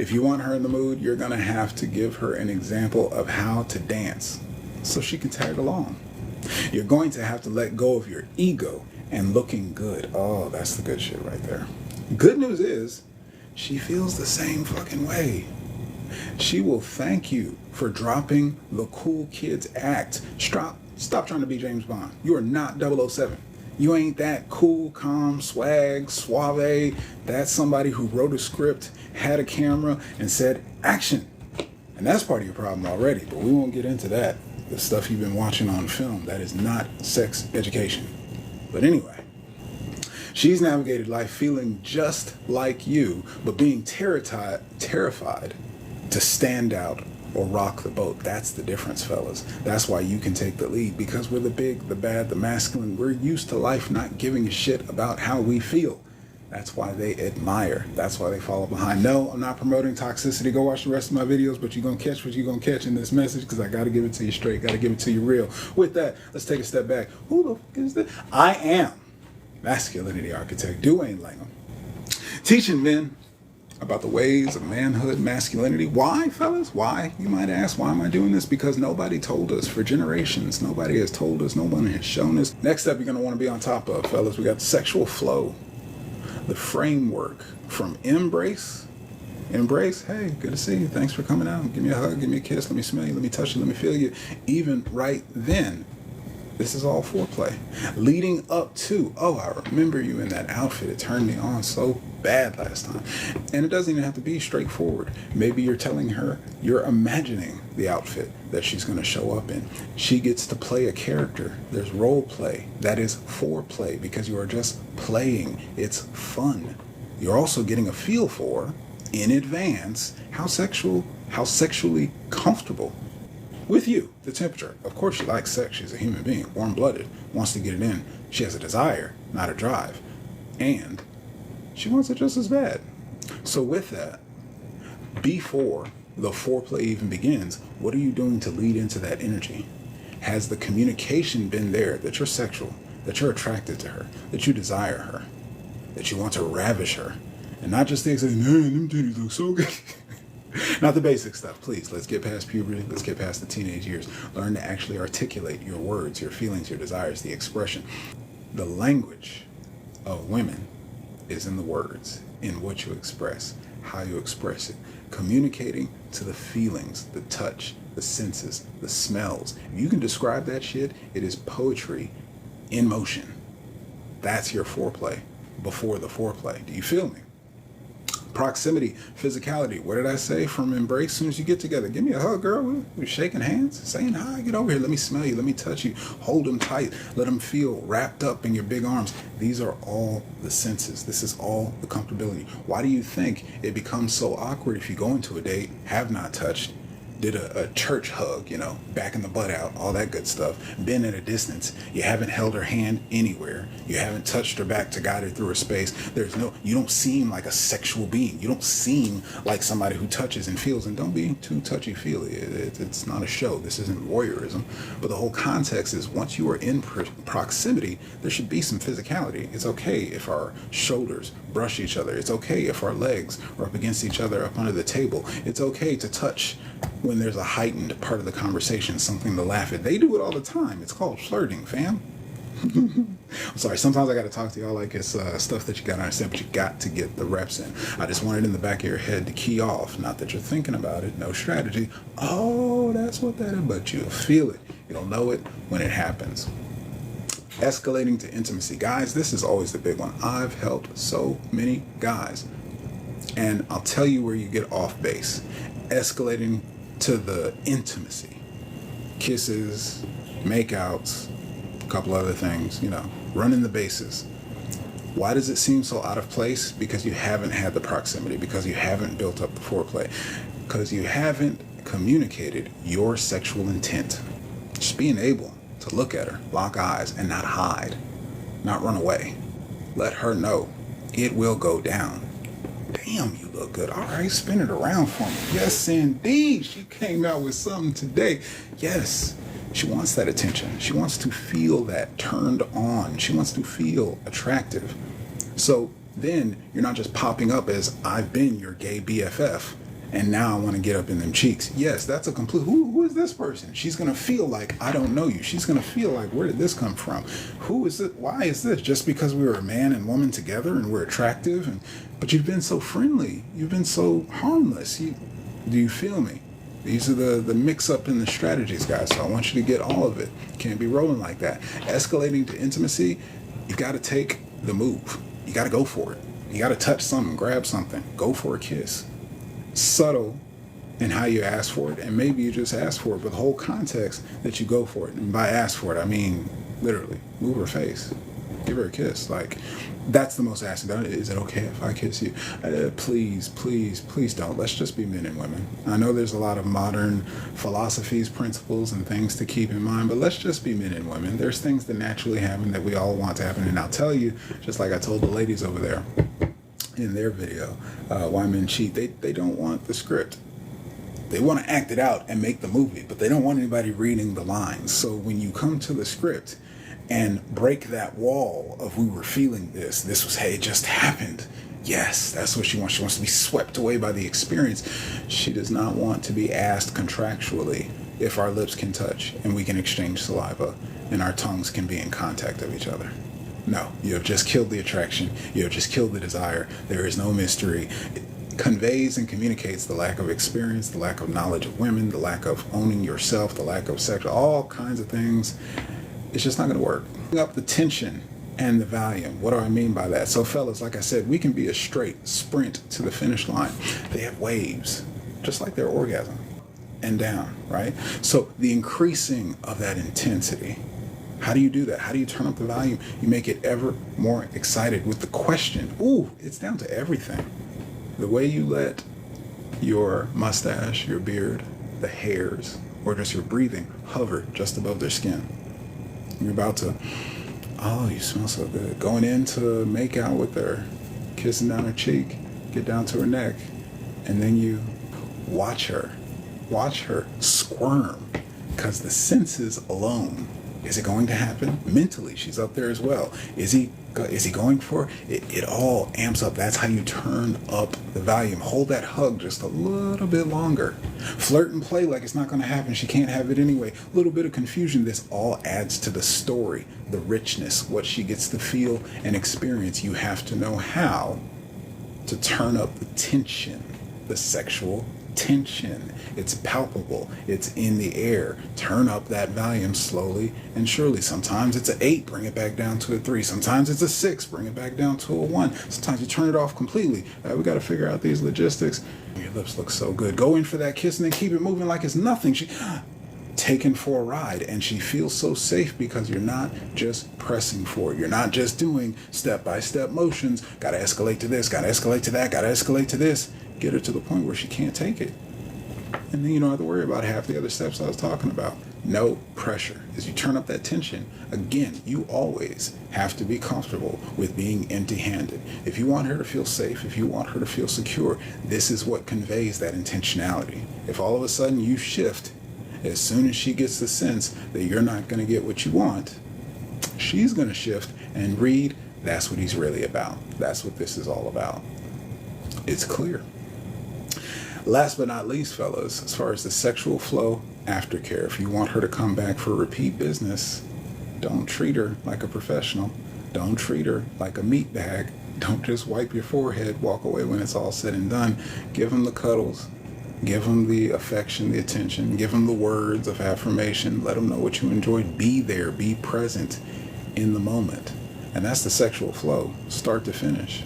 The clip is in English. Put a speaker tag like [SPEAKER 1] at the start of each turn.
[SPEAKER 1] If you want her in the mood, you're going to have to give her an example of how to dance so she can tag along. You're going to have to let go of your ego and looking good. Oh, that's the good shit right there. Good news is, she feels the same fucking way. She will thank you for dropping the cool kids act. Stop trying to be James Bond. You are not 007. You ain't that cool, calm, swag, suave. That's somebody who wrote a script, had a camera, and said, action. And that's part of your problem already, but we won't get into that. The stuff you've been watching on film, that is not sex education. But anyway, she's navigated life feeling just like you, but being terrified to stand out or rock the boat. That's the difference, fellas. That's why you can take the lead, because we're the big, the bad, the masculine. We're used to life not giving a shit about how we feel. That's why they admire. That's why they follow behind. No, I'm not promoting toxicity. Go watch the rest of my videos, but you're going to catch what you're going to catch in this message, because I got to give it to you straight. Got to give it to you real. With that, let's take a step back. Who the fuck is this? I am masculinity architect Duwayne Langham, teaching men about the ways of manhood, masculinity. Why, fellas? Why? You might ask, why am I doing this? Because nobody told us for generations. Nobody has told us. Nobody has shown us. Next up, you're going to want to be on top of, fellas. We got the sexual flow, the framework from embrace. Embrace, hey, good to see you. Thanks for coming out. Give me a hug, give me a kiss, let me smell you, let me touch you, let me feel you. Even right then, this is all foreplay. Leading up to, oh, I remember you in that outfit. It turned me on so bad last time. And it doesn't even have to be straightforward. Maybe you're telling her, you're imagining the outfit that she's going to show up in. She gets to play a character. There's role play. That is foreplay, because you are just playing. It's fun. You're also getting a feel for, in advance, how sexually comfortable with you, the temperature. Of course she likes sex. She's a human being, warm-blooded, wants to get it in. She has a desire, not a drive. And she wants it just as bad. So with that, before the foreplay even begins, what are you doing to lead into that energy? Has the communication been there that you're sexual, that you're attracted to her, that you desire her, that you want to ravish her? And not just things like, man, them titties look so good. Not the basic stuff, please. Let's get past puberty. Let's get past the teenage years. Learn to actually articulate your words, your feelings, your desires, the expression. The language of women is in the words, in what you express, how you express it. Communicating to the feelings, the touch, the senses, the smells. If you can describe that shit, it is poetry in motion. That's your foreplay before the foreplay. Do you feel me? Proximity, physicality. What did I say from embrace? As soon as you get together, give me a hug, girl. We're shaking hands, saying hi, get over here. Let me smell you. Let me touch you. Hold them tight. Let them feel wrapped up in your big arms. These are all the senses. This is all the comfortability. Why do you think it becomes so awkward if you go into a date, have not touched, did a church hug, backing the butt out, all that good stuff, been at a distance, you haven't held her hand anywhere, you haven't touched her back to guide her through her space, you don't seem like a sexual being, you don't seem like somebody who touches and feels, and don't be too touchy-feely, it's not a show, this isn't voyeurism, but the whole context is once you are in proximity, there should be some physicality. It's okay if our shoulders brush each other, it's okay if our legs are up against each other up under the table, it's okay to touch when there's a heightened part of the conversation, something to laugh at. They do it all the time. It's called flirting, fam. I'm sorry, sometimes I got to talk to y'all like it's stuff that you got to understand, but you got to get the reps in. I just want it in the back of your head to key off. Not that you're thinking about it, no strategy. Oh, that's what that is, but you'll feel it. You'll know it when it happens. Escalating to intimacy. Guys, this is always the big one. I've helped so many guys, and I'll tell you where you get off base. Escalating to the intimacy. Kisses, makeouts, a couple other things, running the bases. Why does it seem so out of place? Because you haven't had the proximity, because you haven't built up the foreplay, because you haven't communicated your sexual intent. Just being able to look at her, lock eyes, and not hide, not run away. Let her know it will go down. Damn, you look good. All right, spin it around for me. Yes, indeed. She came out with something today. Yes, she wants that attention. She wants to feel that turned on. She wants to feel attractive. So then you're not just popping up as I've been your gay BFF And now I want to get up in them cheeks. Yes, that's a complete, who is this person? She's going to feel like, I don't know you. She's going to feel like, where did this come from? Who is it? Why is this? Just because we were a man and woman together and we're attractive? But you've been so friendly. You've been so harmless. Do you feel me? These are the mix up in the strategies, guys. So I want you to get all of it. Can't be rolling like that. Escalating to intimacy, you've got to take the move. You got to go for it. You got to touch something, grab something, go for a kiss. Subtle in how you ask for it, and maybe you just ask for it, but the whole context that you go for it. And by ask for it, I mean literally move her face, give her a kiss. Like, that's the most asking. Is it okay if I kiss you? Please, please, please don't. Let's just be men and women. I know there's a lot of modern philosophies, principles, and things to keep in mind, but let's just be men and women. There's things that naturally happen that we all want to happen, and I'll tell you, just like I told the ladies over there in their video, Why Men Cheat, they don't want the script. They want to act it out and make the movie, but they don't want anybody reading the lines. So when you come to the script and break that wall of, we were feeling this was, hey, it just happened. Yes, that's what she wants. She wants to be swept away by the experience. She does not want to be asked contractually if our lips can touch and we can exchange saliva and our tongues can be in contact of each other. No, you have just killed the attraction. You have just killed the desire. There is no mystery. It conveys and communicates the lack of experience, the lack of knowledge of women, the lack of owning yourself, the lack of sex, all kinds of things. It's just not going to work. Up the tension and the volume. What do I mean by that? So fellas, like I said, we can be a straight sprint to the finish line. They have waves, just like their orgasm, and down, right? So the increasing of that intensity. How do you do that? How do you turn up the volume? You make it ever more excited with the question. Ooh, it's down to everything. The way you let your mustache, your beard, the hairs, or just your breathing hover just above their skin. You're about to, oh, you smell so good. Going in to make out with her, kissing down her cheek, get down to her neck, and then you watch her squirm, because the senses alone. Is it going to happen? Mentally, she's up there as well. Is he going for it? It all amps up. That's how you turn up the volume. Hold that hug just a little bit longer. Flirt and play like it's not going to happen. She can't have it anyway. A little bit of confusion. This all adds to the story, the richness, what she gets to feel and experience. You have to know how to turn up the tension, the sexual tension. It's palpable. It's in the air. Turn up that volume slowly and surely. Sometimes it's an 8, bring it back down to a 3. Sometimes it's a 6, bring it back down to a 1. Sometimes you turn it off completely. We got to figure out these logistics. Your lips look so good. Go in for that kiss and then keep it moving like it's nothing. She taken for a ride, and she feels so safe because you're not just pressing for it. You're not just doing step-by-step motions. Got to escalate to this, got to escalate to that, got to escalate to this. Get her to the point where she can't take it. And then you don't have to worry about half the other steps I was talking about. No pressure. As you turn up that tension, again, you always have to be comfortable with being empty-handed. If you want her to feel safe, if you want her to feel secure, this is what conveys that intentionality. If all of a sudden you shift, as soon as she gets the sense that you're not going to get what you want, she's going to shift and read, that's what he's really about. That's what this is all about. It's clear. Last but not least, fellas, as far as the sexual flow aftercare, if you want her to come back for repeat business, don't treat her like a professional. Don't treat her like a meat bag. Don't just wipe your forehead, walk away when it's all said and done. Give them the cuddles. Give them the affection, the attention. Give them the words of affirmation. Let them know what you enjoyed. Be there. Be present in the moment. And that's the sexual flow, start to finish.